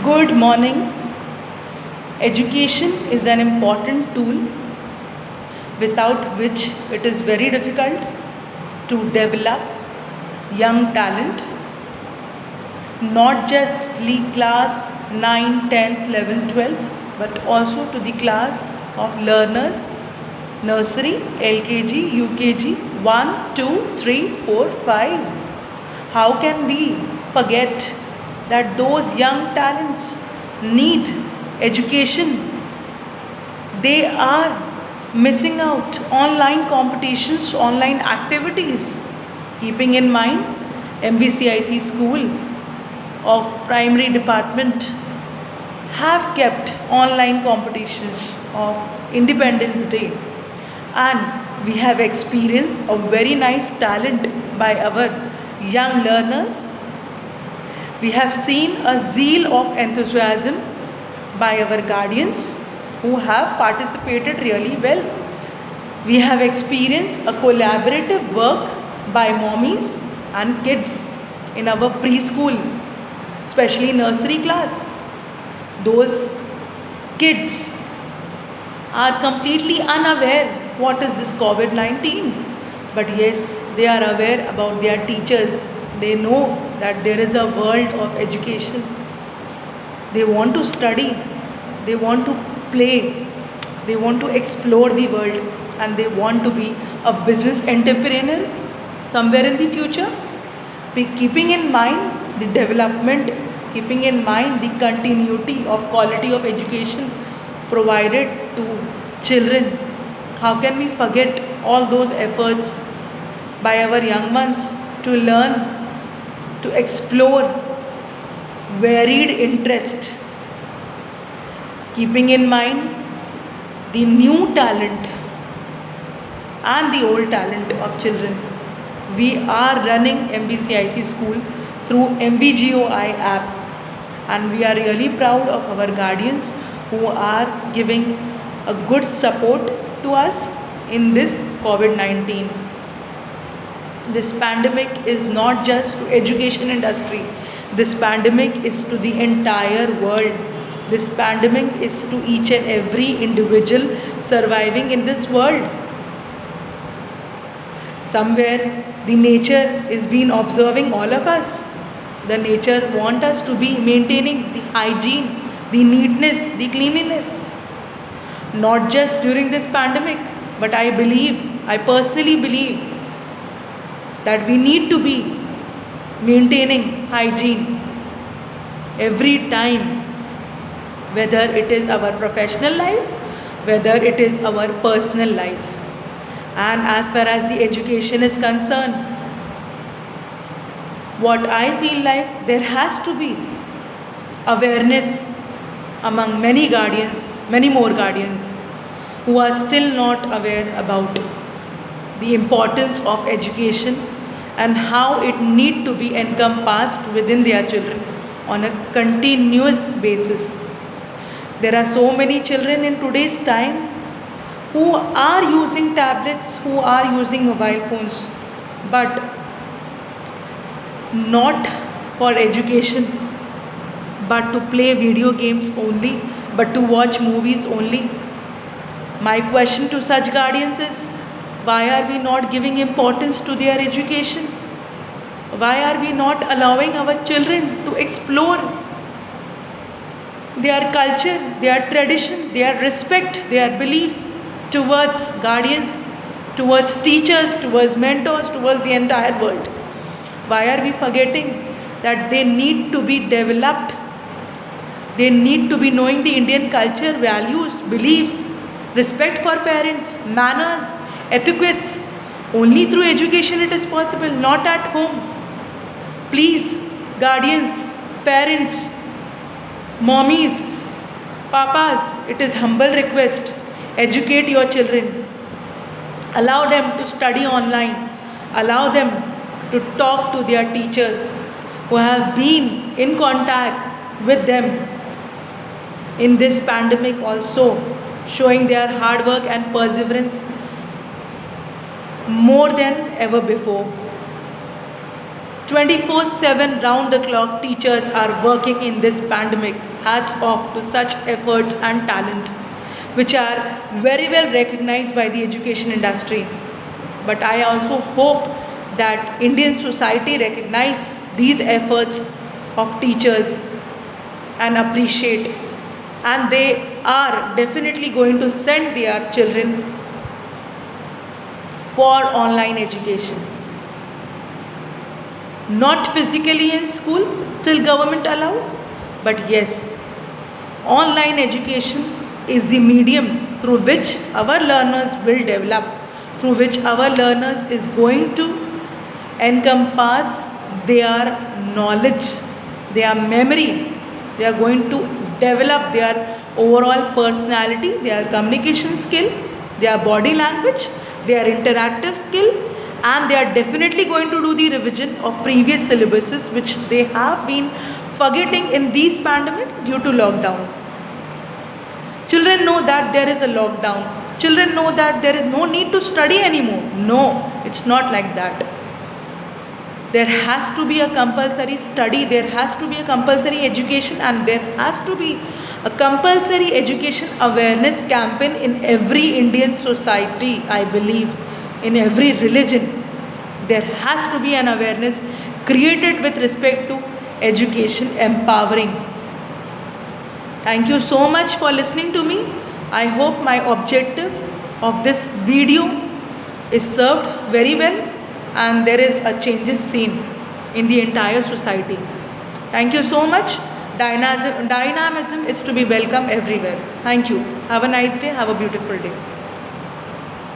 Good morning. Education is an important tool without which it is very difficult to develop young talent, not just the class 9, 10th, 11th, 12th, but also to the class of learners, nursery, LKG, UKG, 1, 2, 3, 4, 5. How can we forget that those young talents need education? They are missing out online competitions, online activities. Keeping in mind, MVCIC school of primary department have kept online competitions of Independence Day, and we have experienced a very nice talent by our young learners. We have seen a zeal of enthusiasm by our guardians who have participated really well. We have experienced a collaborative work by mommies and kids in our preschool, especially nursery class. Those kids are completely unaware what is this COVID-19, but yes, they are aware about their teachers. They know that there is a world of education. They want to study, they want to play, they want to explore the world, and they want to be a business entrepreneur somewhere in the future. Keeping in mind the development, keeping in mind the continuity of quality of education provided to children, how can we forget all those efforts by our young ones to learn, to explore varied interest, keeping in mind the new talent and the old talent of children. We are running MVCIC school through MVGOI app, and we are really proud of our guardians who are giving a good support to us in this COVID-19. This pandemic is not just to education industry. This pandemic is to the entire world. This pandemic is to each and every individual surviving in this world. Somewhere the nature is being observing all of us. The nature wants us to be maintaining the hygiene, the neatness, the cleanliness. Not just during this pandemic, but I personally believe that we need to be maintaining hygiene every time, whether it is our professional life, whether it is our personal life. And as far as the education is concerned, what I feel like, there has to be awareness among many guardians, many more guardians who are still not aware about the importance of education and how it need to be encompassed within their children on a continuous basis. There are so many children in today's time who are using tablets, who are using mobile phones, but not for education, but to play video games only, but to watch movies only. My question to such guardians is, why are we not giving importance to their education? Why are we not allowing our children to explore their culture, their tradition, their respect, their belief towards guardians, towards teachers, towards mentors, towards the entire world? Why are we forgetting that they need to be developed? They need to be knowing the Indian culture, values, beliefs, respect for parents, manners, etiquettes. Only through education it is possible, not at home. Please, guardians, parents, mommies, papas, it is humble request. Educate your children. Allow them to study online. Allow them to talk to their teachers who have been in contact with them in this pandemic also, showing their hard work and perseverance more than ever before. 24/7 round the clock teachers are working in this pandemic. Hats off to such efforts and talents which are very well recognized by the education industry. But I also hope that Indian society recognize these efforts of teachers and appreciate, and they are definitely going to send their children for online education. Not physically in school till government allows, but yes, online education is the medium through which our learners will develop, through which our learners is going to encompass their knowledge, their memory. They are going to develop their overall personality, their communication skill, their body language, their interactive skill, and they are definitely going to do the revision of previous syllabuses which they have been forgetting in this pandemic due to lockdown. Children know that there is a lockdown. Children know that there is no need to study anymore. No, it's not like that. There has to be a compulsory study, there has to be a compulsory education, and there has to be a compulsory education awareness campaign in every Indian society. I believe in every religion there has to be an awareness created with respect to education empowering. Thank you so much for listening to me. I hope my objective of this video is served very well and there is a changes seen in the entire society. Thank you so much. Dynamism is to be welcome everywhere. Thank you. Have a nice day. Have a beautiful day.